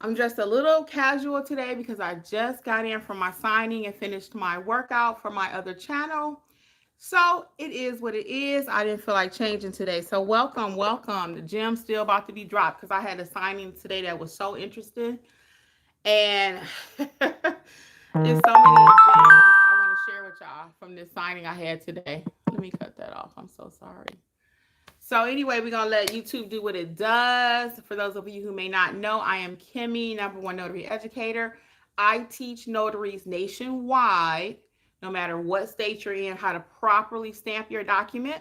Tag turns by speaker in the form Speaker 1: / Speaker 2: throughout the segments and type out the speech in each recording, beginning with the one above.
Speaker 1: I'm just a little casual today because I just got in from my signing and finished my workout for my other channel. So it is what it is. I didn't feel like changing today. So welcome, welcome. The gym's still about to be dropped because I had a signing today that was so interesting. And there's so many gems I want to share with y'all from this signing I had today. Let me cut that off. I'm so sorry. So anyway, we're going to let YouTube do what it does. For those of you who may not know, I am Kimmi, #1 notary educator. I teach notaries nationwide, no matter what state you're in, how to properly stamp your document.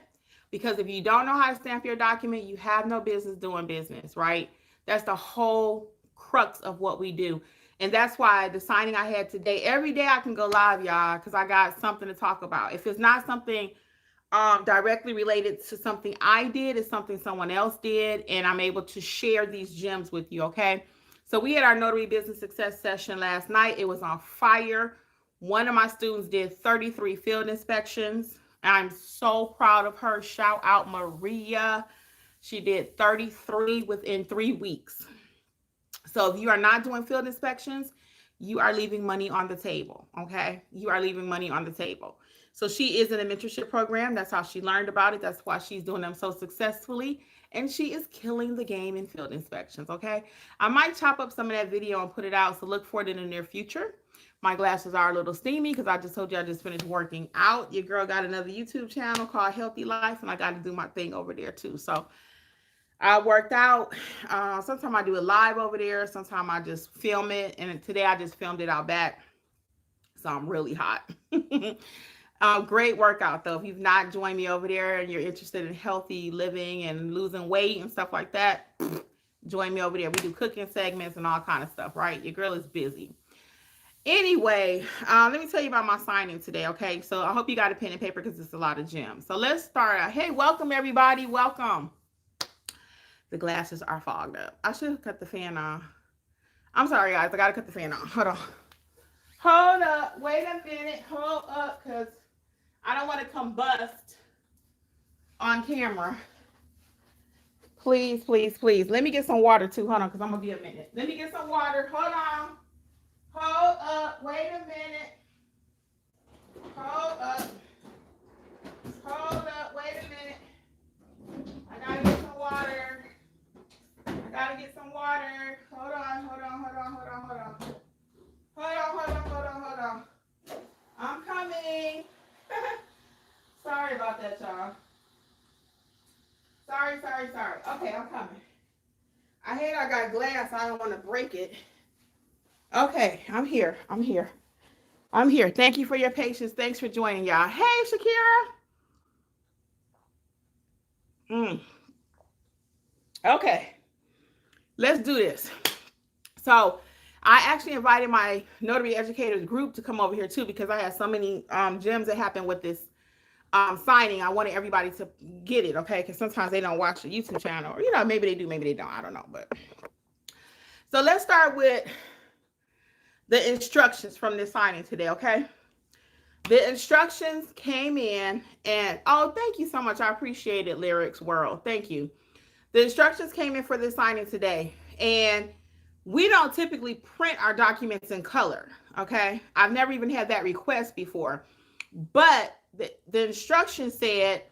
Speaker 1: Because if you don't know how to stamp your document, you have no business doing business, right? That's the whole crux of what we do. And that's why the signing I had today, every day I can go live, y'all, because I got something to talk about. If it's not something directly related to something I did, is something someone else did, and I'm able to share these gems with you, okay? So we had our notary business success session last night. It was on fire. One of my students did 33 field inspections. I'm so proud of her. Shout out Maria. She did 33 within 3 weeks. So if you are not doing field inspections, you are leaving money on the table, okay? You are leaving money on the table. So she is in a mentorship program. That's how she learned about it. That's why she's doing them so successfully. And she is killing the game in field inspections, okay? I might chop up some of that video and put it out, so look for it in the near future. My glasses are a little steamy because I just told you I just finished working out. Your girl got another YouTube channel called Healthy Life, and I got to do my thing over there too. So I worked out. Sometimes I do it live over there. Sometimes I just film it. And today I just filmed it out back. So I'm really hot. Great workout though. If you've not joined me over there and you're interested in healthy living and losing weight and stuff like that, join me over there. We do cooking segments and all kind of stuff, right? Your girl is busy. Anyway, let me tell you about my signing today, okay? So I hope you got a pen and paper because it's a lot of gems. So let's start out. Hey, welcome everybody. Welcome. The glasses are fogged up. I should have cut the fan on. I'm sorry, guys. I got to cut the fan on. Hold on. Hold up. Wait a minute. Hold up, because I don't want to combust on camera. Please, please, please. Let me get some water, too. Hold on, because I'm going to be a minute. Let me get some water. Hold on. Hold up. Wait a minute. Hold up. Hold up. Wait a minute. I got to get some water. I gotta get some water. Hold on, hold on, hold on, hold on, hold on. Hold on, hold on, hold on, hold on. I'm coming. Sorry about that, y'all. Sorry. Okay, I'm coming. I got glass. I don't want to break it. Okay, I'm here. Thank you for your patience. Thanks for joining, y'all. Hey, Shakira. Okay. Let's do this. So I actually invited my notary educators group to come over here too because I had so many gems that happened with this signing. I wanted everybody to get it, okay? Because sometimes they don't watch the YouTube channel, or maybe they do, maybe they don't. I don't know. But so let's start with the instructions from this signing today, okay? The instructions came in, and thank you so much. I appreciate it, Lyrics World. Thank you. The instructions came in for this signing today, and we don't typically print our documents in color, okay? I've never even had that request before, but the instructions said,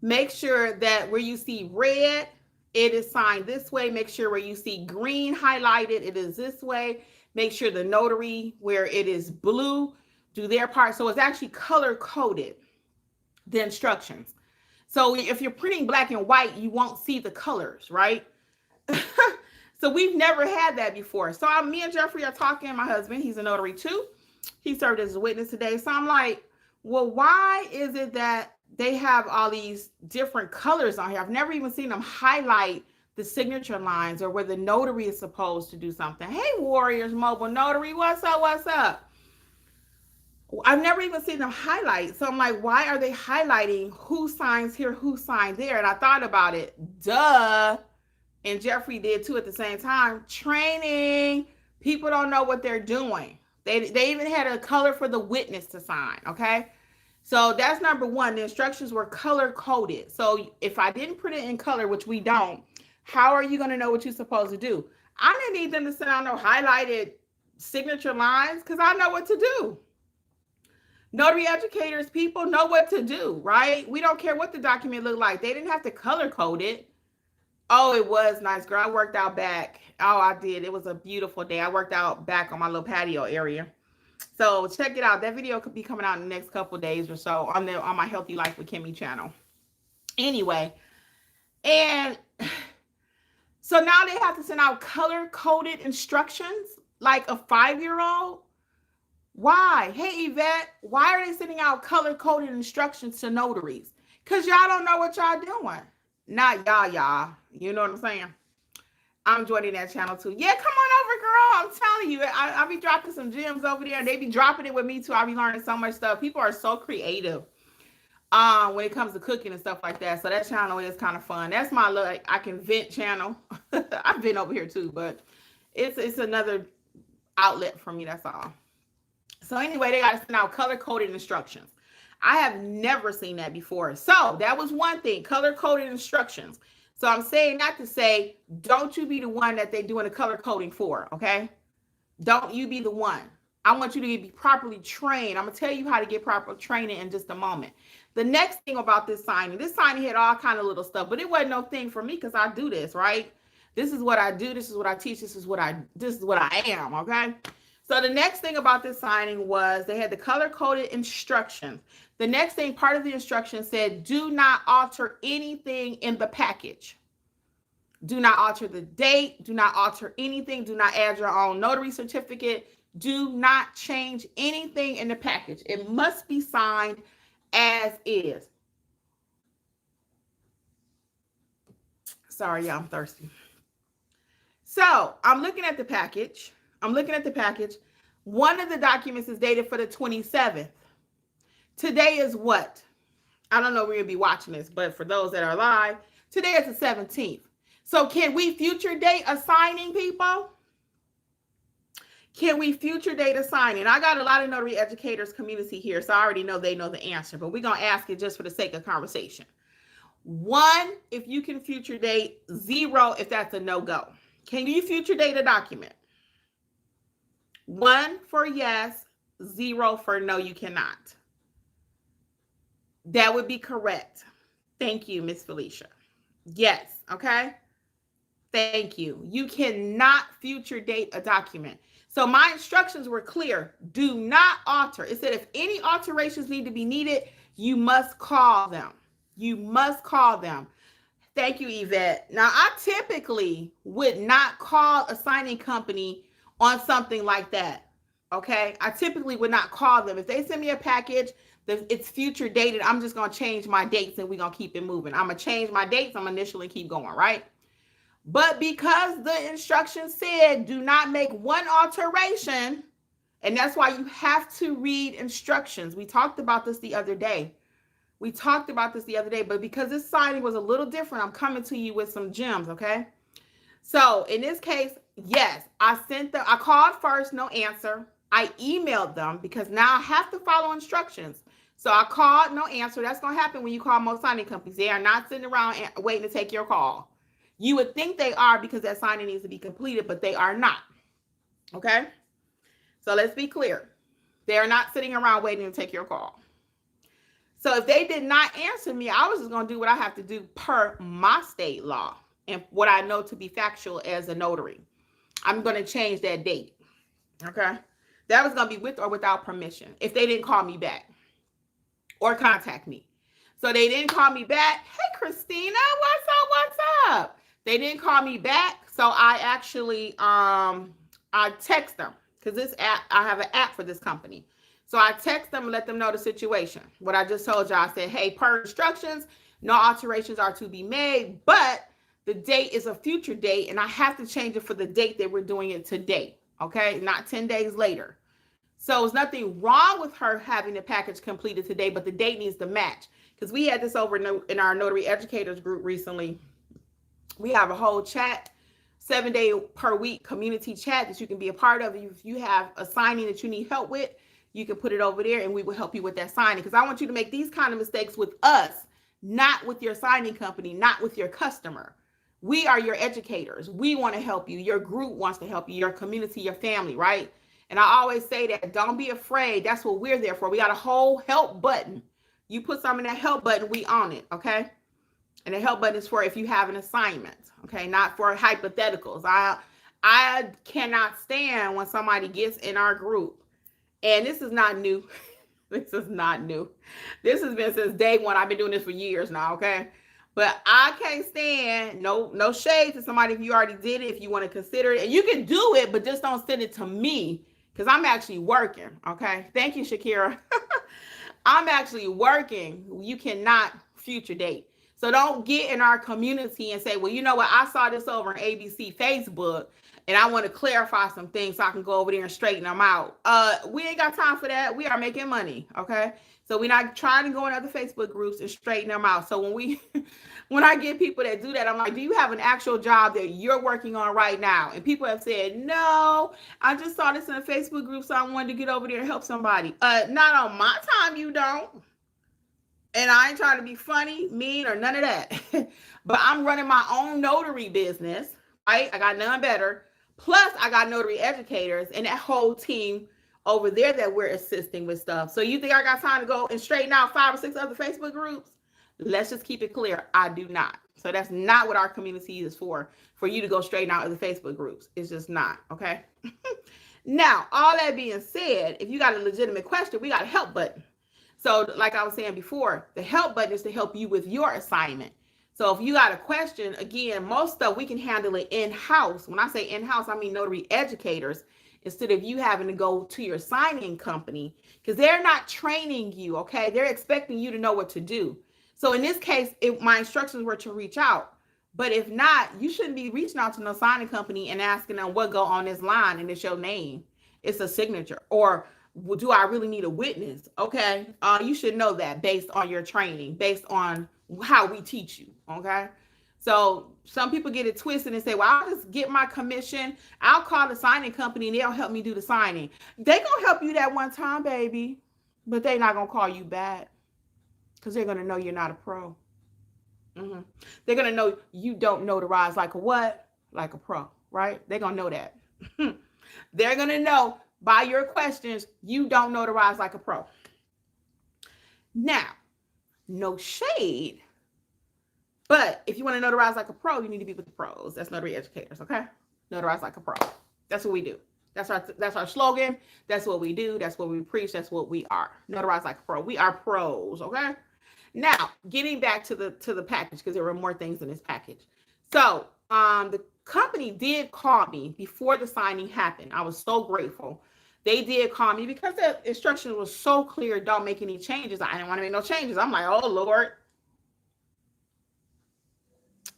Speaker 1: make sure that where you see red, it is signed this way. Make sure where you see green highlighted, it is this way. Make sure the notary, where it is blue, do their part. So it's actually color coded, the instructions. So if you're printing black and white, you won't see the colors, right? So we've never had that before. So me and Jeffrey are talking. My husband, he's a notary too. He served as a witness today. So I'm like, well, why is it that they have all these different colors on here? I've never even seen them highlight the signature lines or where the notary is supposed to do something. Hey, Warriors Mobile Notary, what's up? What's up? I've never even seen them highlight. So I'm like, why are they highlighting who signs here, who signed there? And I thought about it. Duh. And Jeffrey did too at the same time. Training. People don't know what they're doing. They even had a color for the witness to sign, okay? So that's number one. The instructions were color coded. So if I didn't put it in color, which we don't, how are you going to know what you're supposed to do? I didn't need them to send out no highlighted signature lines because I know what to do. Notary educators, people know what to do, right? We don't care what the document looked like. They didn't have to color code it. Oh, it was nice, girl. I worked out back. Oh, I did. It was a beautiful day. I worked out back on my little patio area. So check it out. That video could be coming out in the next couple days or so on my Healthy Life with Kimmi channel. Anyway, and so now they have to send out color-coded instructions like a 5-year-old. Why? Hey, Yvette, why are they sending out color-coded instructions to notaries? Because y'all don't know what y'all doing. Not y'all. You know what I'm saying? I'm joining that channel too. Yeah, come on over, girl. I'm telling you, I be dropping some gems over there. They be dropping it with me too. I be learning so much stuff. People are so creative when it comes to cooking and stuff like that. So that channel is kind of fun. That's my like I can vent channel. I've been over here too, but it's another outlet for me. That's all. So anyway, they got to send out color-coded instructions. I have never seen that before. So that was one thing, color-coded instructions. So I'm saying that to say, don't you be the one that they're doing the color coding for, okay? Don't you be the one. I want you to be properly trained. I'm going to tell you how to get proper training in just a moment. The next thing about this signing had all kind of little stuff, but it wasn't no thing for me because I do this, right? This is what I do. This is what I teach. This is what I am, okay? So the next thing about this signing was they had the color-coded instructions. The next thing, part of the instruction said, do not alter anything in the package. Do not alter the date. Do not alter anything. Do not add your own notary certificate. Do not change anything in the package. It must be signed as is. Sorry, y'all, I'm thirsty. So I'm looking at the package. One of the documents is dated for the 27th. Today is what? I don't know where you'll be watching this, but for those that are live, today is the 17th. So can we future date a signing, people? Can we future date a signing? I got a lot of notary educators community here, so I already know they know the answer, but we're going to ask it just for the sake of conversation. 1, if you can future date. 0, if that's a no-go. Can you future date a document? 1 for yes, 0 for no, you cannot. That would be correct. Thank you, Miss Felicia. Yes, okay? Thank you. You cannot future date a document. So my instructions were clear. Do not alter. It said if any alterations need to be needed, you must call them. You must call them. Thank you, Yvette. Now, I typically would not call a signing company on something like that, okay? I typically would not call them. If they send me a package, it's future dated, I'm just going to change my dates and we're going to keep it moving. I'm going to change my dates. I'm initially keep going, right? But because the instructions said do not make one alteration, and that's why you have to read instructions. We talked about this the other day. But because this signing was a little different, I'm coming to you with some gems, okay? So in this case, yes, I called first, no answer. I emailed them because now I have to follow instructions. So I called, no answer. That's going to happen when you call most signing companies. They are not sitting around waiting to take your call. You would think they are because that signing needs to be completed, but they are not. Okay? So let's be clear. They are not sitting around waiting to take your call. So if they did not answer me, I was just going to do what I have to do per my state law and what I know to be factual as a notary. I'm going to change that date. Okay? That was going to be with or without permission if they didn't call me back or contact me. So they didn't call me back. Hey, Christina, what's up? They didn't call me back. So I actually, I text them because this app, I have an app for this company. So I text them and let them know the situation. What I just told y'all, I said, hey, per instructions, no alterations are to be made, but the date is a future date and I have to change it for the date that we're doing it today. Okay, not 10 days later. So there's nothing wrong with her having the package completed today, but the date needs to match. Because we had this over in our notary educators group recently. We have a whole chat, 7-day per week community chat that you can be a part of. If you have a signing that you need help with, you can put it over there and we will help you with that signing. Because I want you to make these kind of mistakes with us, not with your signing company, not with your customer. We are your educators. We want to help you. Your group wants to help you, your community, your family, right? And I always say that don't be afraid. That's what we're there for. We got a whole help button. You put something in that help button, we on it, okay? And the help button is for if you have an assignment, okay? Not for hypotheticals. I cannot stand when somebody gets in our group, and this is not new. This is not new. This has been since day one. I've been doing this for years now, okay? But I can't stand no shade to somebody if you already did it, if you want to consider it. And you can do it, but just don't send it to me because I'm actually working, okay? Thank you, Shakira. I'm actually working. You cannot future date. So don't get in our community and say, well, you know what? I saw this over on ABC Facebook and I want to clarify some things so I can go over there and straighten them out. We ain't got time for that. We are making money, okay? So we're not trying to go in other Facebook groups and straighten them out. So when I get people that do that, I'm like, do you have an actual job that you're working on right now? And people have said, no, I just saw this in a Facebook group, so I wanted to get over there and help somebody. Not on my time, you don't. And I ain't trying to be funny, mean, or none of that. But I'm running my own notary business, right? I got none better. Plus, I got notary educators and that whole team over there that we're assisting with stuff. So you think I got time to go and straighten out 5 or 6 other Facebook groups? Let's just keep it clear. I do not. So that's not what our community is for you to go straighten out other Facebook groups. It's just not, okay? Now, all that being said, if you got a legitimate question, we got a help button. So like I was saying before, the help button is to help you with your assignment. So if you got a question, again, most stuff we can handle it in-house. When I say in-house, I mean notary educators, instead of you having to go to your signing company, because they're not training you, okay? They're expecting you to know what to do. So in this case, if my instructions were to reach out, but if not, you shouldn't be reaching out to no signing company and asking them what go on this line and it's your name. It's a signature. Or do I really need a witness? Okay. You should know that based on your training, based on how we teach you. Okay. So some people get it twisted and say, well, I'll just get my commission. I'll call the signing company and they'll help me do the signing. They gonna help you that one time, baby, but they're not gonna call you back because they're gonna know you're not a pro. Mm-hmm. They're gonna know you don't notarize like a what? Like a pro, right? They're gonna know that. They're gonna know by your questions, you don't notarize like a pro. Now, no shade, but if you want to notarize like a pro, you need to be with the pros. That's notary educators, okay? Notarize like a pro. That's what we do. That's our slogan. That's what we do. That's what we preach. That's what we are. Notarize like a pro. We are pros, okay? Now, getting back to the package, because there were more things in this package. So, the company did call me before the signing happened. I was so grateful. They did call me because the instructions was so clear. Don't make any changes. I didn't want to make no changes. I'm like, oh Lord.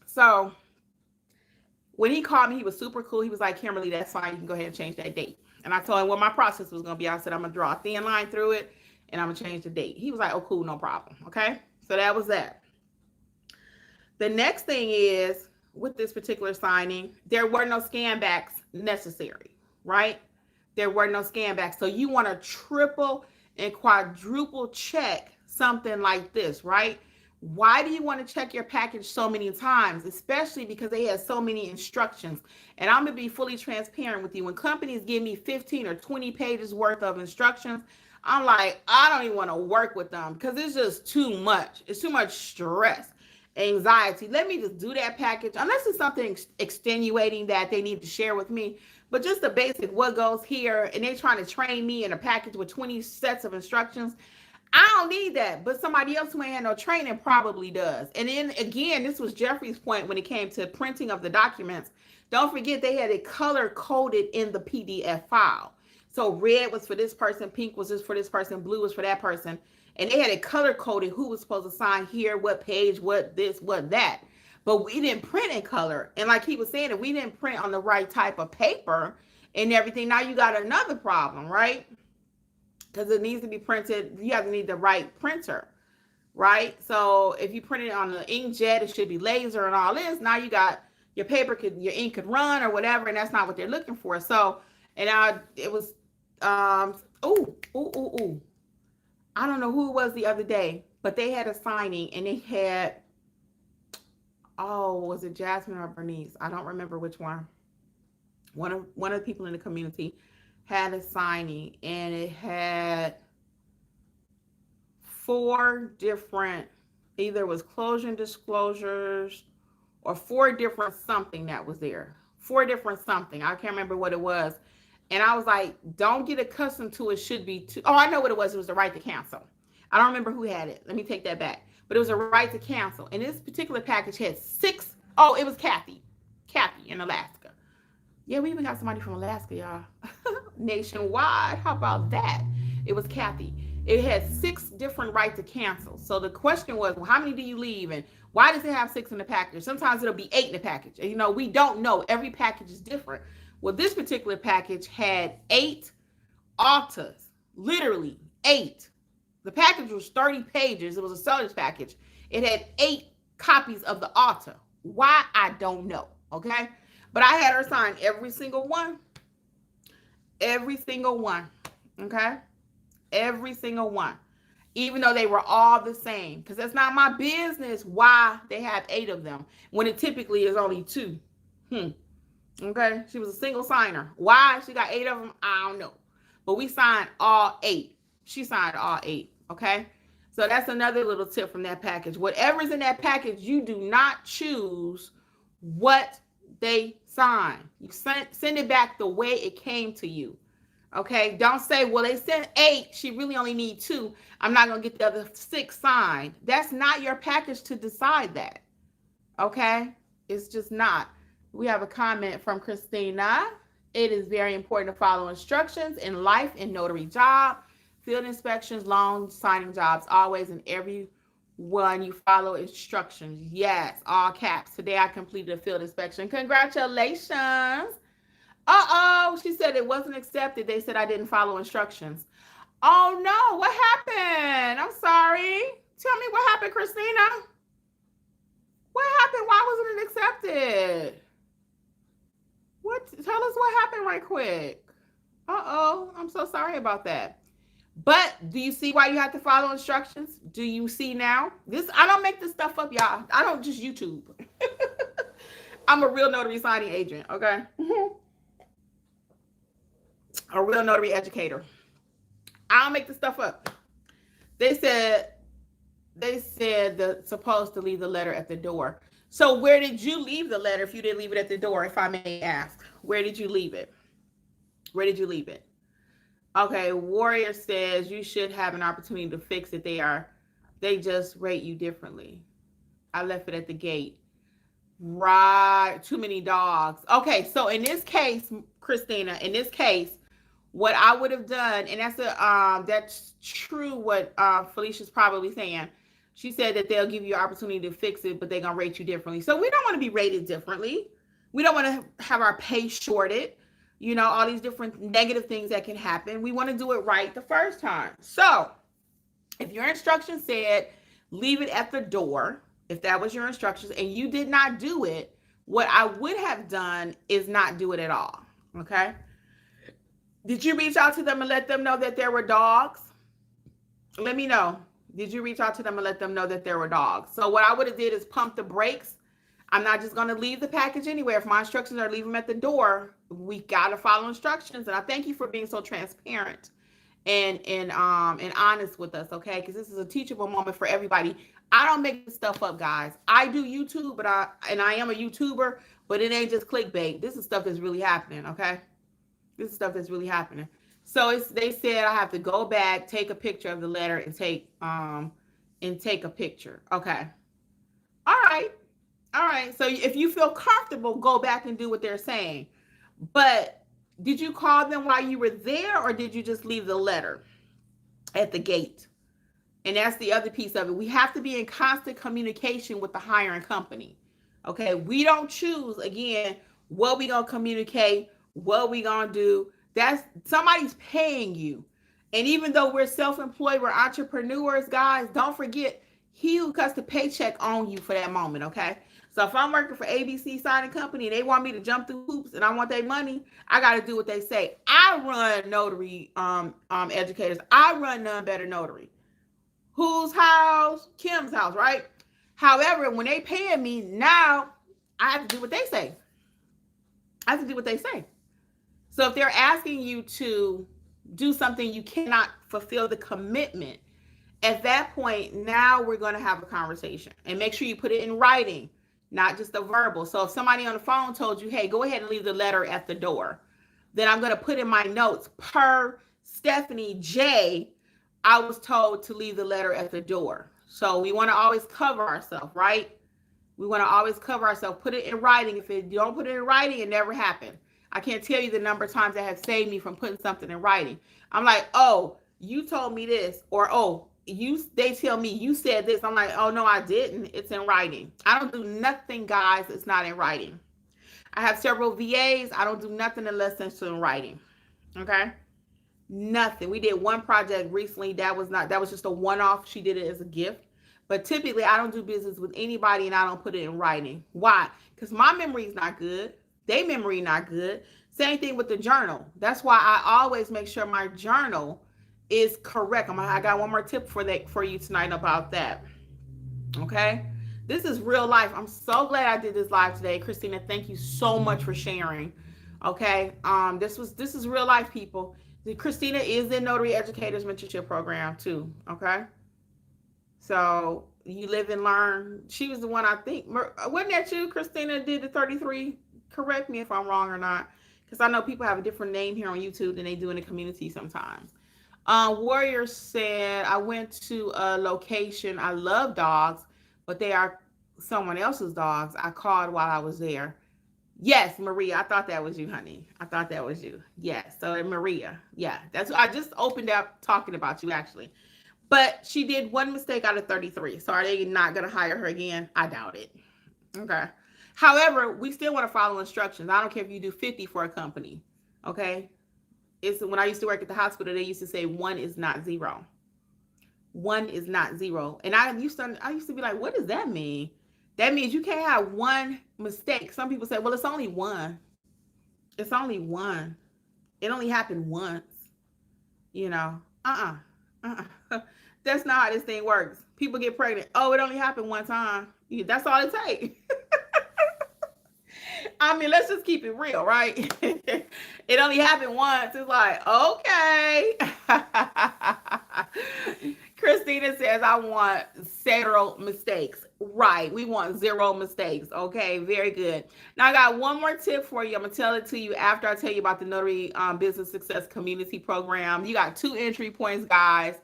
Speaker 1: So when he called me, he was super cool. He was like, Kimberly, that's fine. You can go ahead and change that date. And I told him what my process was going to be. I said, I'm going to draw a thin line through it and I'm going to change the date. He was like, oh, cool, no problem. Okay. So that was that. The next thing is with this particular signing, there were no scan backs necessary, right? There were no scan backs. So you want to triple and quadruple check something like this, right? Why do you want to check your package so many times? Especially because they have so many instructions. And I'm going to be fully transparent with you. When companies give me 15 or 20 pages worth of instructions, I'm like, I don't even want to work with them because it's just too much. It's too much stress, anxiety. Let me just do that package, unless it's something extenuating that they need to share with me. But just the basic what goes here, and they're trying to train me in a package with 20 sets of instructions. I don't need that, but somebody else who ain't had no training probably does. And then again, this was Jeffrey's point when it came to printing of the documents. Don't forget they had it color coded in the PDF file. So red was for this person, pink was just for this person, blue was for that person. And they had it color coded who was supposed to sign here, what page, what this, what that. But we didn't print in color. And like he was saying, if we didn't print on the right type of paper and everything, now you got another problem, right? Because it needs to be printed, you have to need the right printer, right? So if you print it on the inkjet, it should be laser and all this. Now you got your paper, your ink could run or whatever, and that's not what they're looking for. So, and it was, I don't know who it was the other day, but they had a signing and they had, Oh, was it Jasmine or Bernice? I don't remember which one. One of the people in the community had a signing, and it had four different, either it was closure and disclosures or four different something that was there. Four different something. I can't remember what it was. And I was like, don't get accustomed to it. Should be two. Oh, I know what it was. It was the right to cancel. I don't remember who had it. Let me take that back. But it was a right to cancel. And this particular package had six. Oh, it was Kathy. Kathy in Alaska. Yeah, we even got somebody from Alaska, y'all. Nationwide. How about that? It was Kathy. It had six different right to cancel. So the question was, well, how many do you leave? And why does it have six in the package? Sometimes it'll be eight in the package. And, we don't know. Every package is different. Well, this particular package had eight autas, literally eight. The package was 30 pages. It was a seller's package. It had eight copies of the auta. Why? I don't know. Okay. But I had her sign every single one. Every single one. Okay. Every single one. Even though they were all the same. Because that's not my business why they have eight of them when it typically is only two. Okay. She was a single signer. Why she got eight of them, I don't know. But we signed all eight. She signed all eight. Okay. So that's another little tip from that package. Whatever's in that package, you do not choose what they sign. You send it back the way it came to you. Okay. Don't say, well, they sent eight. She really only need two. I'm not going to get the other six signed. That's not your package to decide that. Okay. It's just not. We have a comment from Christina. It is very important to follow instructions in life and notary job, field inspections, loan signing jobs, always and every one you follow instructions. Yes, all caps. Today I completed a field inspection. Congratulations. Uh-oh, she said it wasn't accepted. They said I didn't follow instructions. Oh no, what happened? I'm sorry. Tell me what happened, Christina. What happened? Why wasn't it accepted? What? Tell us what happened right quick. Uh-oh, I'm so sorry about that. But do you see why you have to follow instructions? Do you see now? I don't make this stuff up, y'all. I don't just YouTube. I'm a real notary signing agent, okay? A real notary educator. I don't make this stuff up. They said they're supposed to leave the letter at the door. So where did you leave the letter if you didn't leave it at the door, if I may ask? Where did you leave it? Where did you leave it? Okay, Warrior says you should have an opportunity to fix it. They just rate you differently. I left it at the gate. Right, too many dogs. Okay, so in this case, Christina, in this case, what I would have done, and that's true what Felicia's probably saying. She said that they'll give you an opportunity to fix it, but they're going to rate you differently. So we don't want to be rated differently. We don't want to have our pay shorted. All these different negative things that can happen. We want to do it right the first time. So if your instructions said leave it at the door, if that was your instructions and you did not do it, what I would have done is not do it at all. Okay. Did you reach out to them and let them know that there were dogs? Let me know. Did you reach out to them and let them know that there were dogs? So what I would have did is pump the brakes. I'm not just going to leave the package anywhere. If my instructions are leave them at the door, we got to follow instructions. And I thank you for being so transparent and honest with us, okay? Because this is a teachable moment for everybody. I don't make this stuff up, guys. I do YouTube, but I am a YouTuber, but it ain't just clickbait. This is stuff that's really happening, okay? This is stuff that's really happening. So they said I have to go back, take a picture of the letter, and take a picture. Okay. All right. So if you feel comfortable, go back and do what they're saying. But did you call them while you were there, or did you just leave the letter at the gate? And that's the other piece of it. We have to be in constant communication with the hiring company. Okay. We don't choose, again, what we gonna communicate, what we gonna do. That's somebody's paying you. And even though we're self-employed, we're entrepreneurs, guys, don't forget, he who cuts the paycheck on you for that moment, okay? So if I'm working for ABC Signing Company and they want me to jump through hoops and I want their money, I got to do what they say. I run notary educators. I run None Better Notary. Whose house? Kim's house, right? However, when they paying me now, I have to do what they say. I have to do what they say. So if they're asking you to do something you cannot fulfill the commitment, at that point, now we're going to have a conversation, and make sure you put it in writing, not just a verbal. So if somebody on the phone told you, hey, go ahead and leave the letter at the door, then I'm going to put in my notes, per Stephanie J, I was told to leave the letter at the door. So we want to always cover ourselves, right? We want to always cover ourselves. Put it in writing. If you don't put it in writing, it never happened. I can't tell you the number of times that have saved me from putting something in writing. I'm like, oh, you told me this, or oh, they tell me you said this. I'm like, oh no, I didn't. It's in writing. I don't do nothing, guys, it's not in writing. I have several VAs. I don't do nothing unless it's in writing. Okay? Nothing. We did one project recently. That was just a one-off. She did it as a gift. But typically, I don't do business with anybody and I don't put it in writing. Why? Because my memory is not good. Their memory not good. Same thing with the journal. That's why I always make sure my journal is correct. I got one more tip for you tonight about that. Okay? This is real life. I'm so glad I did this live today. Christina, thank you so much for sharing. Okay? This is real life, people. Christina is in Notary Educators Mentorship Program too. Okay? So you live and learn. She was the one, I think. Wasn't that you, Christina, did the 33? Correct me if I'm wrong or not. Because I know people have a different name here on YouTube than they do in the community sometimes. Warrior said, I went to a location. I love dogs, but they are someone else's dogs. I called while I was there. Yes, Maria. I thought that was you, honey. I thought that was you. Yes. So Maria. Yeah. That's I just opened up talking about you, actually. But she did one mistake out of 33. So are they not going to hire her again? I doubt it. Okay. However, we still want to follow instructions. I don't care if you do 50 for a company. Okay. It's when I used to work at the hospital, they used to say 1 is not 0. 1 is not 0. And I used to be like, what does that mean? That means you can't have one mistake. Some people say, well, it's only one. It's only one. It only happened once. You know, That's not how this thing works. People get pregnant. Oh, it only happened one time. That's all it takes. I mean, let's just keep it real, right? It only happened once. It's like, okay. Christina says, I want 0 mistakes. Right. We want 0 mistakes. Okay. Very good. Now, I got one more tip for you. I'm going to tell it to you after I tell you about the Notary Business Success Community Program. You got 2 entry points, guys.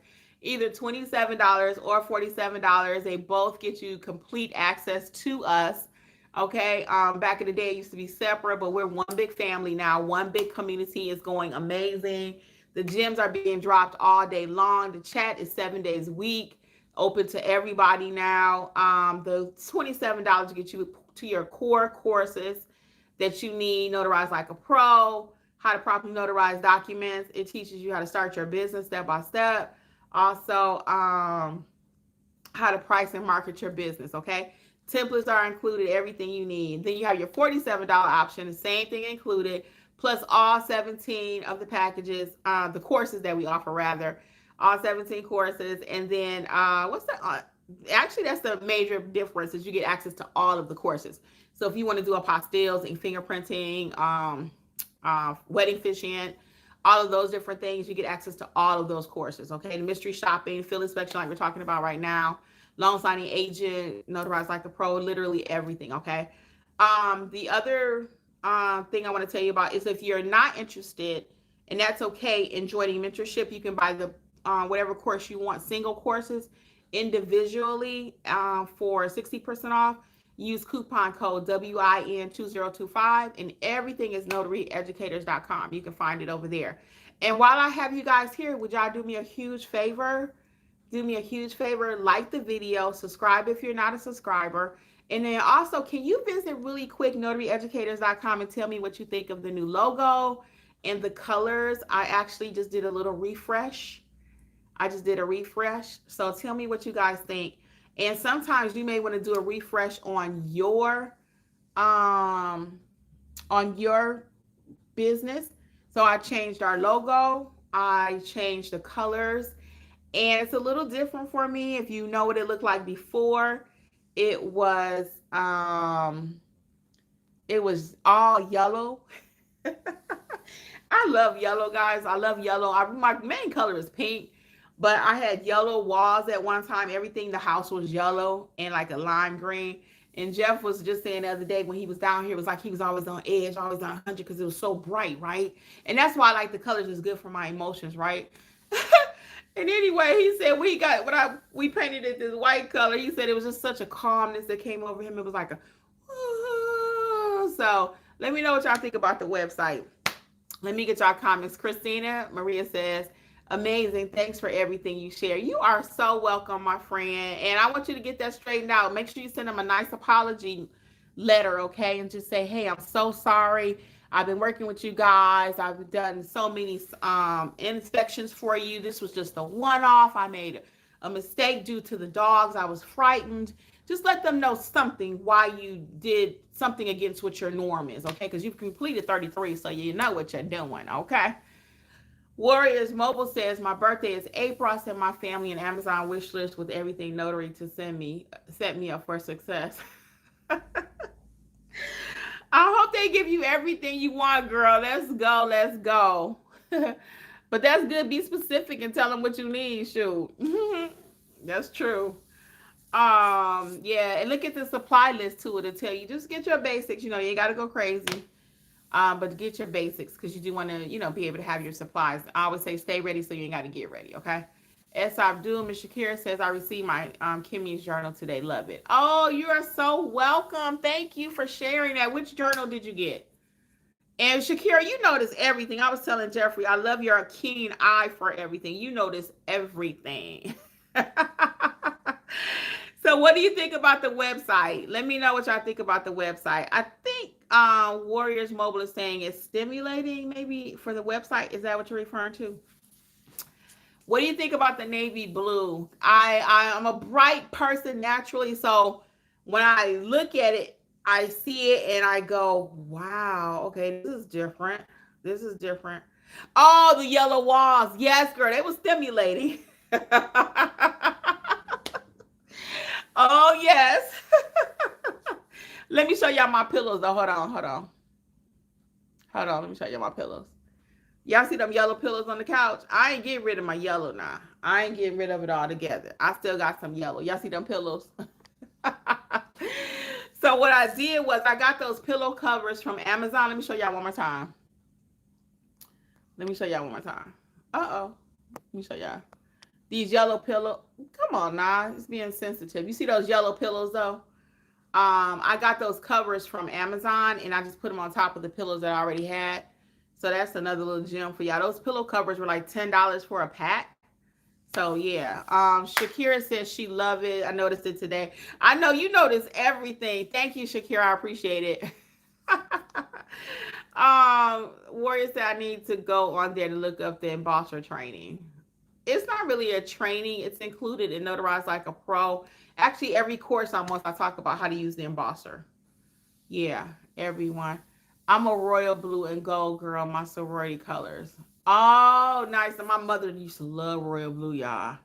Speaker 1: Either $27 or $47. They both get you complete access to us. Okay. Back in the day, it used to be separate, but we're one big family now. One big community is going amazing. The gems are being dropped all day long. The chat is 7 days a week, open to everybody now. The $27 gets you to your core courses that you need. Notarize like a pro, how to properly notarize documents. It teaches you how to start your business step by step. Also, how to price and market your business, okay? Templates are included, everything you need. Then you have your $47 option, the same thing included, plus all 17 of the packages, the courses that we offer, rather, all 17 courses. And then what's that? Actually, that's the major difference, is you get access to all of the courses. So if you want to do apostilles and fingerprinting, wedding officiant, all of those different things, you get access to all of those courses, okay? The mystery shopping, field inspection like we're talking about right now, loan signing agent, notarize like a pro, literally everything, okay? The other thing I want to tell you about is if you're not interested, and that's okay, in joining mentorship, you can buy the whatever course you want, single courses individually for 60% off. Use coupon code WIN2025, and everything is notaryeducators.com. You can find it over there. And while I have you guys here, would y'all do me a huge favor? Do me a huge favor, like the video, subscribe if you're not a subscriber. And then also, can you visit really quick notaryeducators.com and tell me what you think of the new logo and the colors? I actually just did a little refresh. So tell me what you guys think. And sometimes you may want to do a refresh on your business. So I changed our logo. I changed the colors. And it's a little different for me. If you know what it looked like before, it was all yellow. I love yellow, guys. I love yellow. My main color is pink, but I had yellow walls at one time. Everything, the house was yellow and like a lime green. And Jeff was just saying the other day when he was down here, it was like he was always on edge, always on 100 because it was so bright, right? And that's why I like the colors is good for my emotions, right? And anyway, he said we painted it this white color. He said it was just such a calmness that came over him. It was like a so let me know what y'all think about the website. Let me get y'all comments. Christina Maria says, amazing. Thanks for everything you share. You are so welcome, my friend. And I want you to get that straightened out. Make sure you send them a nice apology letter, okay? And just say, hey, I'm so sorry. I've been working with you guys. I've done so many inspections for you. This was just a one-off. I made a mistake due to the dogs. I was frightened. Just let them know something why you did something against what your norm is, okay? Because you've completed 33, so you know what you're doing, okay? Warriors Mobile says, my birthday is April. I sent my family an Amazon wish list with everything notary to set me up for success. I hope they give you everything you want, girl. Let's go. Let's go. But that's good. Be specific and tell them what you need. Shoot. That's true. Yeah, and look at the supply list too. It'll tell you just get your basics. You ain't got to go crazy. But get your basics because you do want to, be able to have your supplies. I always say stay ready so you ain't got to get ready, okay? S. Abdul, Ms. Shakira says, I received my Kimmi's journal today. Love it. Oh, you are so welcome. Thank you for sharing that. Which journal did you get? And Shakira, you notice everything. I was telling Jeffrey, I love your keen eye for everything. You notice everything. So what do you think about the website? Let me know what y'all think about the website. I think Warriors Mobile is saying it's stimulating maybe for the website. Is that what you're referring to? What do you think about the navy blue? I'm a bright person naturally, so when I look at it, I see it and I go, wow, okay, this is different. This is different. Oh, the yellow walls. Yes, girl, they were stimulating. Oh, yes. Let me show y'all my pillows, though. Hold on. Let me show y'all my pillows. Y'all see them yellow pillows on the couch? I ain't getting rid of my yellow now. I ain't getting rid of it all together. I still got some yellow. Y'all see them pillows? So what I did was I got those pillow covers from Amazon. Let me show y'all one more time. Uh-oh. Let me show y'all. These yellow pillows. Come on now. It's being sensitive. You see those yellow pillows, though? I got those covers from Amazon, and I just put them on top of the pillows that I already had. So that's another little gem for y'all. Those pillow covers were like $10 for a pack. So yeah. Shakira says she love it. I noticed it today. I know you notice everything. Thank you, Shakira. I appreciate it. Warrior said I need to go on there to look up the embosser training. It's not really a training. It's included in Notarize Like a Pro. Actually, every course almost I talk about how to use the embosser. Yeah, everyone. I'm a royal blue and gold girl, my sorority colors. Oh, nice. And my mother used to love royal blue, y'all.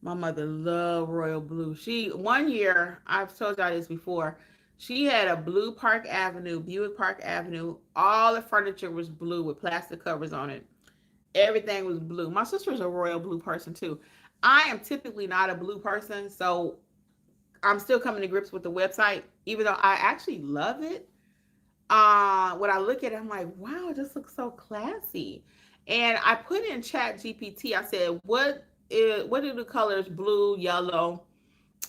Speaker 1: My mother loved royal blue. One year, I've told y'all this before, she had a blue Buick Park Avenue. All the furniture was blue with plastic covers on it. Everything was blue. My sister's a royal blue person too. I am typically not a blue person, so I'm still coming to grips with the website, even though I actually love it. When I look at it, I'm like, wow, it just looks so classy. And I put in Chat GPT. I said, what do the colors blue, yellow,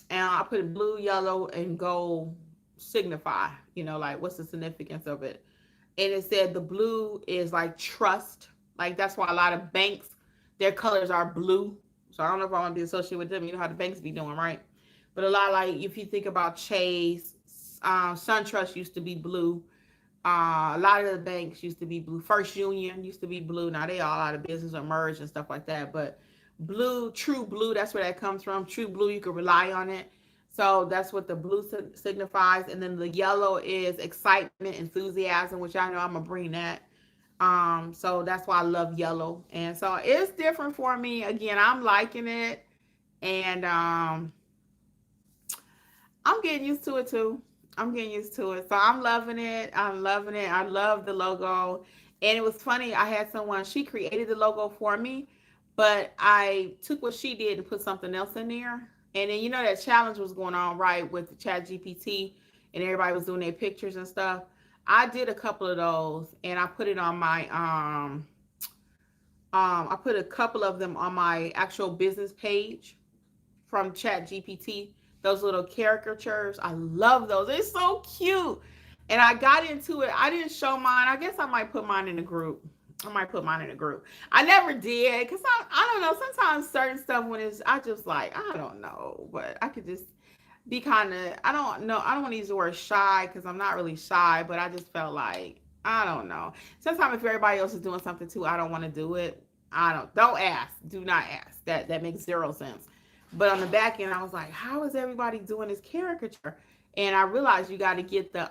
Speaker 1: and I put blue, yellow, and gold signify? Like what's the significance of it? And it said the blue is like trust. Like that's why a lot of banks, their colors are blue. So I don't know if I want to be associated with them. You know how the banks be doing, right? But a lot like if you think about Chase, SunTrust used to be blue. A lot of the banks used to be blue. First Union used to be blue. Now they all out of business or merged and stuff like that. But blue, true blue, that's where that comes from. True blue, you can rely on it. So that's what the blue signifies. And then the yellow is excitement, enthusiasm, which I know I'm going to bring that. So that's why I love yellow. And so it's different for me. Again, I'm liking it. And I'm getting used to it too. I'm getting used to it. So I'm loving it. I'm loving it. I love the logo. And it was funny. I had someone, she created the logo for me, but I took what she did and put something else in there. And then, that challenge was going on, right, with the Chat GPT, and everybody was doing their pictures and stuff. I did a couple of those and I put it on my, I put a couple of them on my actual business page from Chat GPT. Those little caricatures, I love those. They're so cute. And I got into it. I didn't show mine. I guess I might put mine in a group. I might put mine in a group. I never did because I don't know. Sometimes certain stuff when it's I just like I don't know, but I could just be kind of I don't know. I don't want to use the word shy because I'm not really shy, but I just felt like I don't know. Sometimes if everybody else is doing something too, I don't want to do it. Don't ask. Do not ask. That makes zero sense. But on the back end, I was like, how is everybody doing this caricature? And I realized you got to get the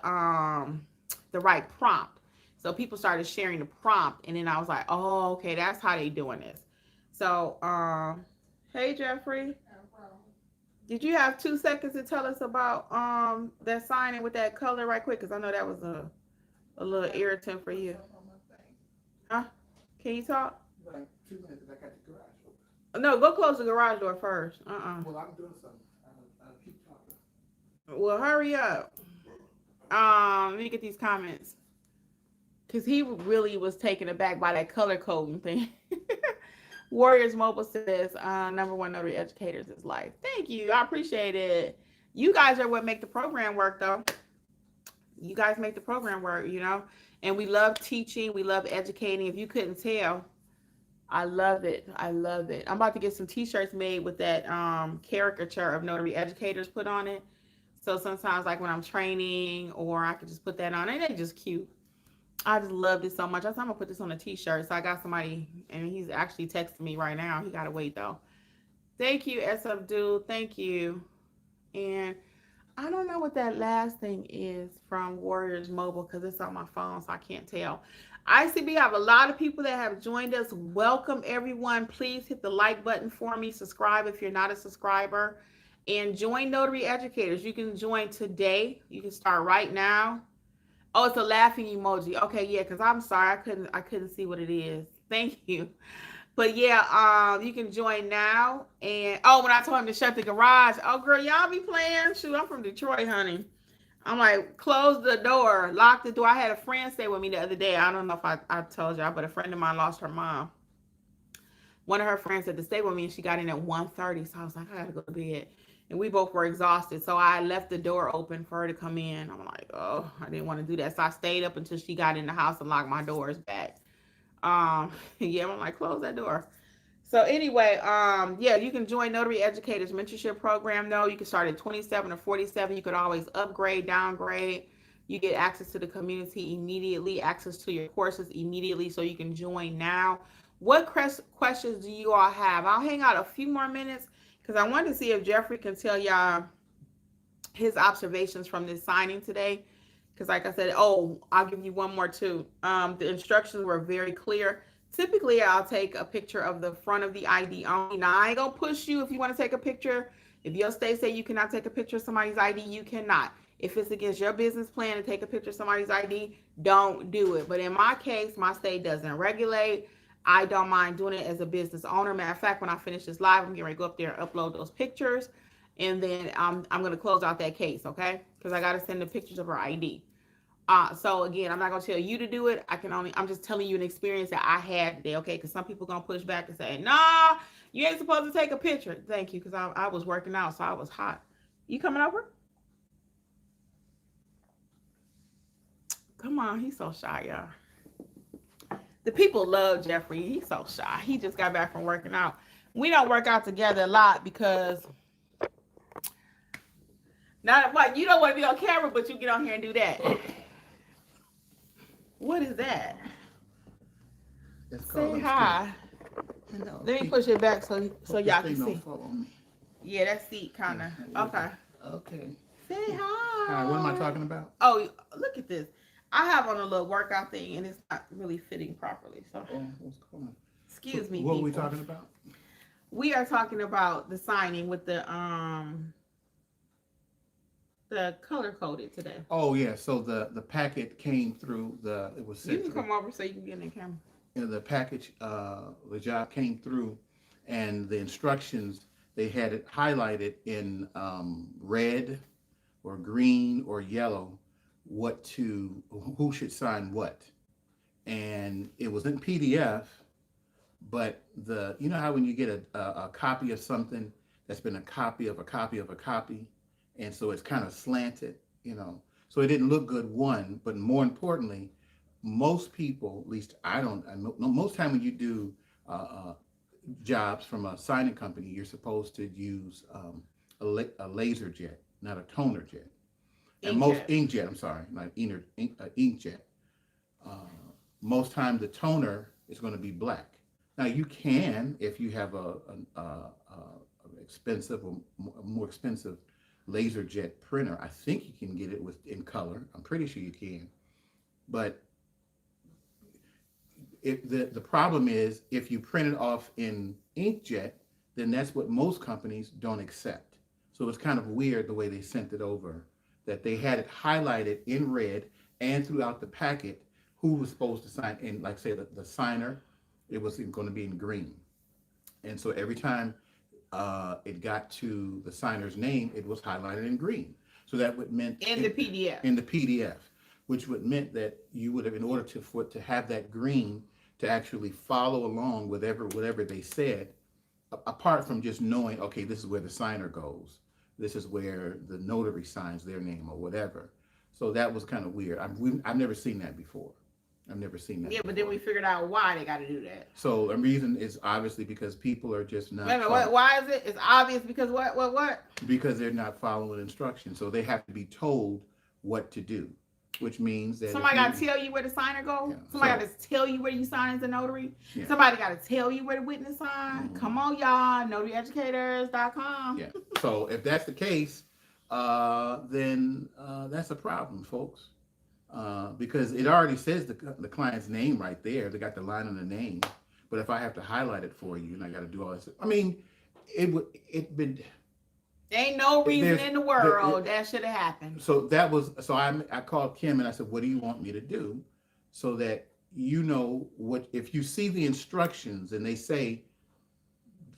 Speaker 1: right prompt. So people started sharing the prompt, and then I was like, oh, okay, that's how they doing this. So, hey Jeffrey, did you have 2 seconds to tell us about that signing with that color right quick? Because I know that was a little irritant for you. Huh? Can you talk?
Speaker 2: Like 2 minutes, I got the garage open.
Speaker 1: No, go close the garage door first.
Speaker 2: Well, I'm doing something. I'll keep talking.
Speaker 1: Well, hurry up. Let me get these comments. Because he really was taken aback by that color coding thing. Warriors Mobile says, number one notary educators is life. Thank you. I appreciate it. You guys are what make the program work, though. You guys make the program work, And we love teaching. We love educating. If you couldn't tell, I love it. I love it. I'm about to get some t-shirts made with that caricature of notary educators put on it. So sometimes like when I'm training or I could just put that on and they're just cute. I just love this so much. I said I'm gonna put this on a t-shirt. So I got somebody and he's actually texting me right now. He gotta wait though. Thank you, S Abdul. Thank you. And I don't know what that last thing is from Warriors Mobile because it's on my phone, so I can't tell. I see we have a lot of people that have joined us. Welcome, everyone. Please hit the like button for me. Subscribe if you're not a subscriber. And join Notary Educators. You can join today. You can start right now. Oh, it's a laughing emoji. Okay, yeah, because I'm sorry. I couldn't see what it is. Thank you. But yeah, you can join now. And when I told him to shut the garage, oh girl, y'all be playing. Shoot, I'm from Detroit, honey. I'm like, close the door, lock the door. I had a friend stay with me the other day. I don't know if I told y'all, but a friend of mine lost her mom. One of her friends had to stay with me, and she got in at 1:30. So I was like, I gotta go to bed. And we both were exhausted. So I left the door open for her to come in. I'm like, oh, I didn't want to do that. So I stayed up until she got in the house and locked my doors back. Yeah, I'm like, close that door. So anyway, yeah, you can join Notary Educators Mentorship Program. No, you can start at 27 or 47. You could always upgrade, downgrade. You get access to the community immediately, access to your courses immediately, so you can join now. What questions do you all have? I'll hang out a few more minutes because I wanted to see if Jeffrey can tell y'all his observations from this signing today. Because like I said, I'll give you one more too. The instructions were very clear. Typically, I'll take a picture of the front of the ID only. Now, I ain't gonna push you if you want to take a picture. If your state say you cannot take a picture of somebody's ID, you cannot. If it's against your business plan to take a picture of somebody's ID, don't do it. But in my case, my state doesn't regulate. I don't mind doing it as a business owner. Matter of fact, when I finish this live, I'm getting ready to go up there and upload those pictures. And then I'm going to close out that case, okay? Because I got to send the pictures of her ID. So again, I'm not going to tell you to do it. I'm just telling you an experience that I had today, okay? Because some people going to push back and say, nah, you ain't supposed to take a picture. Thank you, because I was working out, so I was hot. You coming over? Come on, he's so shy, y'all. The people love Jeffrey. He's so shy. He just got back from working out. We don't work out together a lot because not what you don't want to be on camera, but you get on here and do that. What is that? Say hi. Let me push it back so y'all can see. Yeah, that seat kind of. Okay.
Speaker 2: Okay.
Speaker 1: Say hi.
Speaker 2: What am I talking about?
Speaker 1: Oh, look at this. I have on a little workout thing, and it's not really fitting properly. So,
Speaker 2: what's going on?
Speaker 1: Excuse me.
Speaker 2: What are we talking about?
Speaker 1: We are talking about the signing with the the color coded today?
Speaker 2: Oh yeah, so the packet came through it was
Speaker 1: You
Speaker 2: sent
Speaker 1: can
Speaker 2: through.
Speaker 1: come over so you can get in the camera.
Speaker 2: The package, the job came through, and the instructions, they had it highlighted in red or green or yellow, who should sign what, and it was in PDF. But you know how when you get a copy of something that's been a copy of a copy of a copy, and so it's kind of slanted, so it didn't look good, one, but more importantly, most people, at least I know, most time when you do jobs from a signing company, you're supposed to use a laser jet, not a toner jet. And most inkjet, I'm sorry, not inkjet. Uh, Most time the toner is going to be black. Now you can, if you have a expensive or more expensive laser jet printer, I think you can get it in color. I'm pretty sure you can. But the problem is, if you print it off in inkjet, then that's what most companies don't accept. So it's kind of weird the way they sent it over, that they had it highlighted in red and throughout the packet who was supposed to sign. And like say the signer, it was going to be in green. And so every time it got to the signer's name, it was highlighted in green. So that would meant
Speaker 1: the PDF.
Speaker 2: In the PDF, which would meant that you would have, in order to have that green, to actually follow along with whatever they said, apart from just knowing, okay, this is where the signer goes, this is where the notary signs their name or whatever. So that was kind of weird. I've never seen that before. I've never seen that.
Speaker 1: Yeah, but then we figured out why they got to do that.
Speaker 2: So the reason is obviously because people are just not.
Speaker 1: Wait a minute, why is it? It's obvious because what?
Speaker 2: Because they're not following instructions. So they have to be told what to do, which means that
Speaker 1: somebody got to tell you where the signer goes. Yeah, somebody got to tell you where you sign as a notary. Yeah. Somebody got to tell you where the witness sign. Mm-hmm. Come on, y'all. NotaryEducators.com.
Speaker 2: Yeah. So if that's the case, then that's a problem, folks. Because it already says the client's name right there. They got the line on the name. But if I have to highlight it for you and I got to do all this, I mean,
Speaker 1: ain't no reason in the world that should have happened.
Speaker 2: So I called Kim and I said, what do you want me to do? So that if you see the instructions and they say,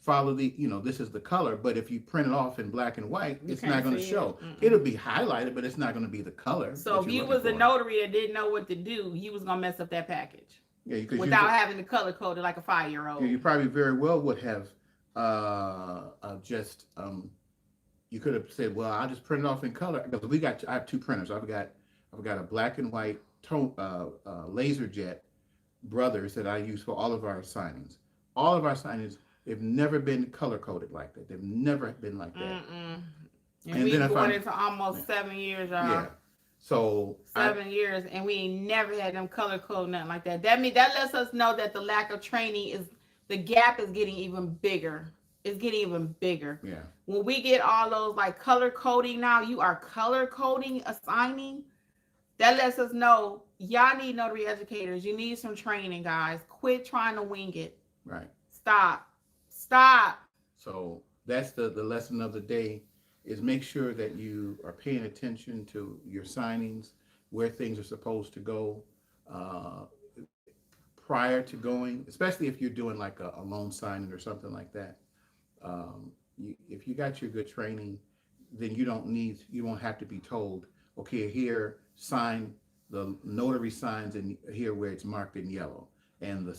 Speaker 2: follow this is the color, but if you print it off in black and white, it's not going to show. It'll be highlighted, but it's not going to be the color.
Speaker 1: So if you was a notary that didn't know what to do, you was going to mess up that package. Yeah, without having the color coded like a 5-year-old.
Speaker 2: Yeah, you probably very well would have you could have said, well, I'll just print it off in color, because I have two printers. I've got a black and white laser jet brothers that I use for all of our signings. All of our signings, they've never been color coded like that. They've never been like that.
Speaker 1: And we've been going into almost 7 years, y'all. Yeah.
Speaker 2: So
Speaker 1: 7 years, and we ain't never had them color code nothing like that. That lets us know that the lack of training the gap is getting even bigger. It's getting even bigger.
Speaker 2: Yeah.
Speaker 1: When we get all those like color coding now, you are color coding a signing. That lets us know y'all need notary educators. You need some training, guys. Quit trying to wing it.
Speaker 2: Right.
Speaker 1: Stop.
Speaker 2: So that's the lesson of the day, is make sure that you are paying attention to your signings, where things are supposed to go prior to going, especially if you're doing like a loan signing or something like that. If you got your good training, then you won't have to be told, okay, here, sign the notary signs, and here where it's marked in yellow, and the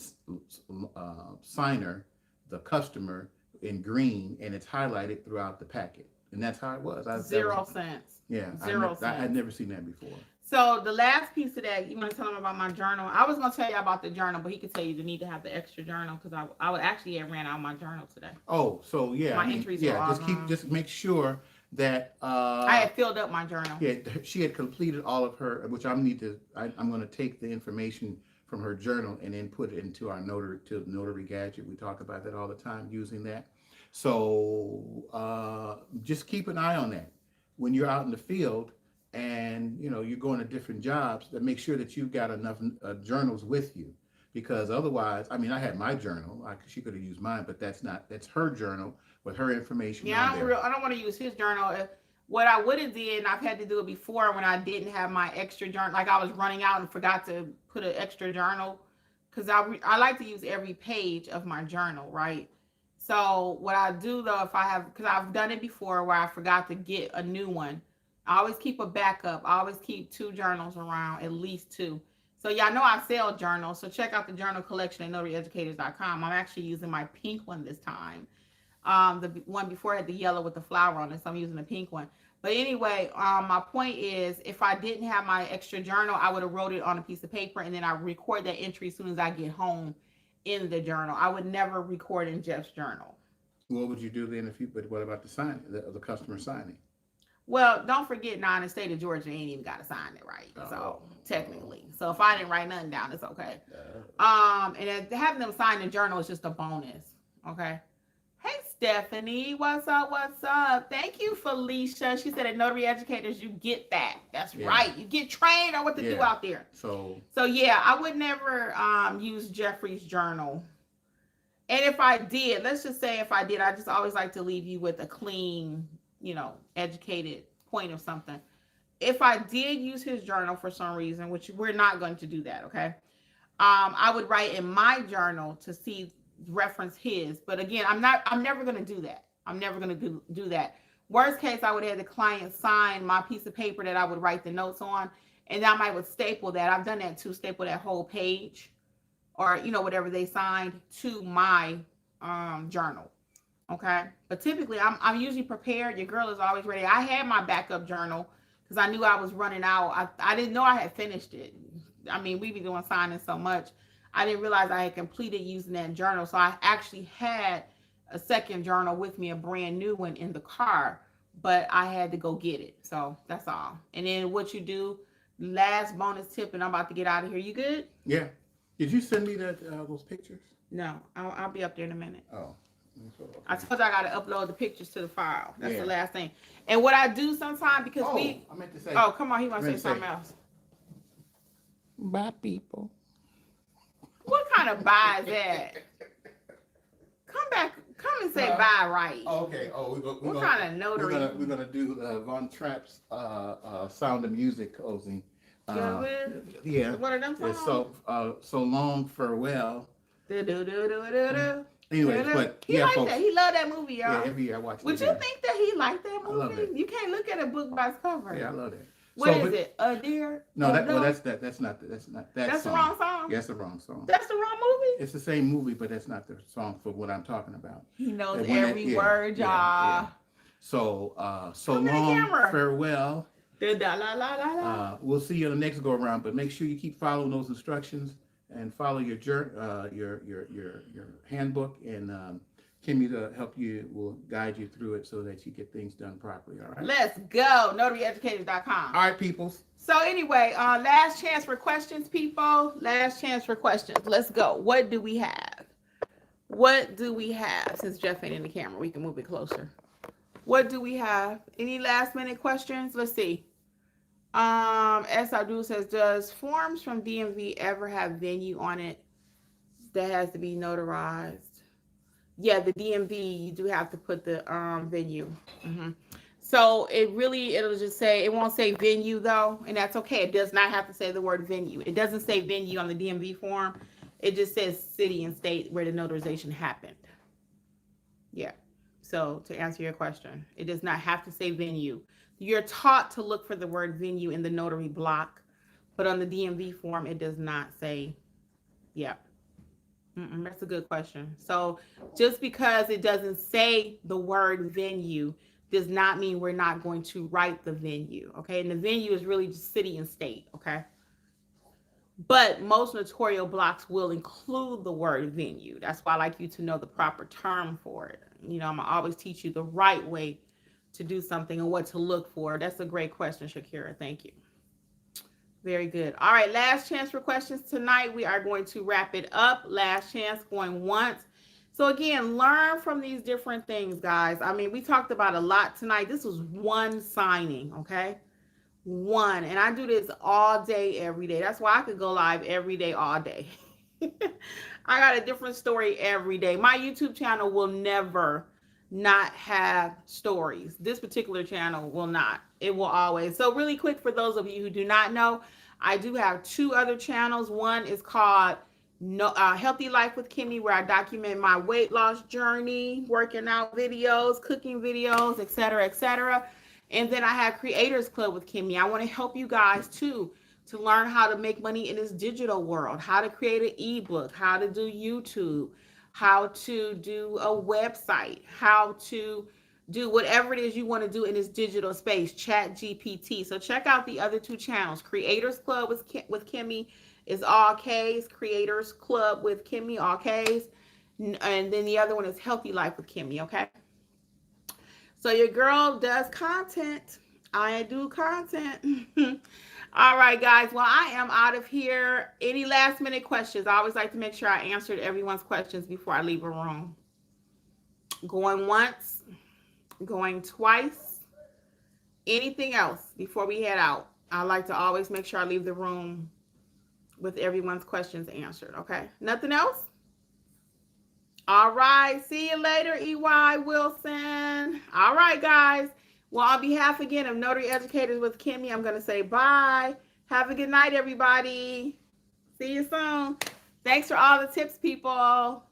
Speaker 2: signer, the customer, in green, and it's highlighted throughout the packet. And that's how it was.
Speaker 1: 0 cents.
Speaker 2: Yeah.
Speaker 1: 0 cents.
Speaker 2: I'd never seen that before.
Speaker 1: So the last piece of that, you want to tell them about my journal? I was going to tell you about the journal, but he could tell you need to have the extra journal, because I would actually have ran out my journal today.
Speaker 2: Oh, so yeah.
Speaker 1: My entries were all
Speaker 2: just make sure that
Speaker 1: I had filled up my journal.
Speaker 2: Yeah, she had completed all of her, which I'm going to take the information from her journal and then put it into our notary gadget. We talk about that all the time, using that. So just keep an eye on that when you're out in the field, and you're going to different jobs, to make sure that you've got enough journals with you, because otherwise, I mean, I had my journal. She could have used mine, but that's her journal with her information.
Speaker 1: Yeah, I don't want to use his journal. What I would have did, and I've had to do it before when I didn't have my extra journal, like I was running out and forgot to put an extra journal, because I like to use every page of my journal, right? So what I do though, if I have, because I've done it before where I forgot to get a new one, I always keep a backup. I always keep two journals around, at least two. So y'all know I sell journals, so check out the journal collection at notaryeducators.com. I'm actually using my pink one this time. The one before had the yellow with the flower on it, so I'm using the pink one. But anyway, my point is, if I didn't have my extra journal, I would have wrote it on a piece of paper, and then I record that entry as soon as I get home in the journal. I would never record in Jeff's journal.
Speaker 2: What would you do then if you? But what about the signing, the customer signing?
Speaker 1: Well, don't forget now in the state of Georgia, ain't even got to sign it, right? So technically, so if I didn't write nothing down, it's okay. And having them sign the journal is just a bonus. Okay. Hey, Stephanie, what's up? What's up? Thank you, Felicia. She said at Notary Educators, you get that. That's right. You get trained on what to do out there. So yeah, I would never use Jeffrey's journal. And if I did, let's just say if I did, I just always like to leave you with a clean, educated point of something. If I did use his journal for some reason, which we're not going to do that, okay? I would write in my journal to see reference his, but again, I'm never going to do that. I'm never going to do that. Worst case, I would have the client sign my piece of paper that I would write the notes on, and I might would staple that. I've done that too, staple that whole page or whatever they signed to my journal. Okay, but typically I'm usually prepared. Your girl is always ready. I had my backup journal because I knew I was running out. I didn't know I had finished it. I mean, we be doing signing so much, I didn't realize I had completed using that journal. So I actually had a second journal with me, a brand new one in the car, but I had to go get it. So that's all. And then what you do, last bonus tip, and I'm about to get out of here. You good?
Speaker 2: Yeah. Did you send me those pictures?
Speaker 1: No, I'll be up there in a minute.
Speaker 2: Oh.
Speaker 1: Okay. I told you I got to upload the pictures to the file. That's the last thing. And what I do sometimes, because I
Speaker 2: meant to say.
Speaker 1: Oh, come on. He wants to say something else.
Speaker 2: Bye, people.
Speaker 1: What kind of bye is that? Come back. Come and say bye right.
Speaker 2: Okay.
Speaker 1: What kind of notary?
Speaker 2: We're gonna do Von Trapp's Sound of Music closing. Yeah.
Speaker 1: What are them songs?
Speaker 2: So long farewell.
Speaker 1: Do.
Speaker 2: Anyways, but
Speaker 1: he liked
Speaker 2: folks,
Speaker 1: that. He loved that movie, y'all.
Speaker 2: Yeah, every year I watch it.
Speaker 1: Would you think that he liked that movie?
Speaker 2: I love it.
Speaker 1: You can't look at a book by its cover.
Speaker 2: Yeah, I love it.
Speaker 1: What is it? A deer?
Speaker 2: No, that's not that
Speaker 1: That's
Speaker 2: song.
Speaker 1: The wrong song.
Speaker 2: That's the wrong song.
Speaker 1: That's the wrong movie.
Speaker 2: It's the same movie, but that's not the song for what I'm talking about.
Speaker 1: He knows every word, y'all.
Speaker 2: Yeah. So long farewell. We'll see you on the next go around, but make sure you keep following those instructions and follow your handbook, and Kimmi to help you will guide you through it so that you get things done properly. All right.
Speaker 1: Let's go. notaryeducators.com.
Speaker 2: All right, peoples.
Speaker 1: So anyway, last chance for questions, people. Last chance for questions. Let's go. What do we have? Since Jeff ain't in the camera, we can move it closer. What do we have? Any last minute questions? Let's see. S. Abdul says, does forms from DMV ever have venue on it that has to be notarized? Yeah, the DMV, you do have to put the venue. Mm-hmm. So it'll just say, it won't say venue though, and that's okay. It does not have to say the word venue. It doesn't say venue on the DMV form. It just says city and state where the notarization happened. Yeah. So to answer your question, it does not have to say venue. You're taught to look for the word venue in the notary block, but on the DMV form, it does not say, yeah. That's a good question. So just because it doesn't say the word venue does not mean we're not going to write the venue, okay? And the venue is really just city and state, okay? But most notarial blocks will include the word venue. That's why I like you to know the proper term for it. I'm gonna always teach you the right way to do something and what to look for. That's a great question, Shakira. Thank you. Very good. All right, last chance for questions tonight. We are going to wrap it up. Last chance, going once. So again, learn from these different things, guys. I mean, we talked about a lot tonight. This was one signing, okay? One. And I do this all day, every day. That's why I could go live every day, all day. I got a different story every day. My YouTube channel will never not have stories. This particular channel will not. It will always. So really quick, for those of you who do not know, I do have two other channels. One is called Healthy Life with Kimmi, where I document my weight loss journey, working out videos, cooking videos, etc., etc. And then I have Creators Club with Kimmi. I want to help you guys too to learn how to make money in this digital world, how to create an ebook, how to do YouTube, how to do a website, how to do whatever it is you want to do in this digital space, Chat GPT. So check out the other two channels. Creators Club with Kimmi is all K's. Creators Club with Kimmi, all K's. And then the other one is Healthy Life with Kimmi, okay? So your girl does content. I do content. All right, guys. Well, I am out of here. Any last minute questions? I always like to make sure I answered everyone's questions before I leave a room. Going once, going twice. Anything else before we head out? I like to always make sure I leave the room with everyone's questions answered. Okay. Nothing else? All right. See you later, EY Wilson. All right, guys. Well, on behalf again of Notary Educators with Kimmi, I'm going to say bye. Have a good night, everybody. See you soon. Thanks for all the tips, people.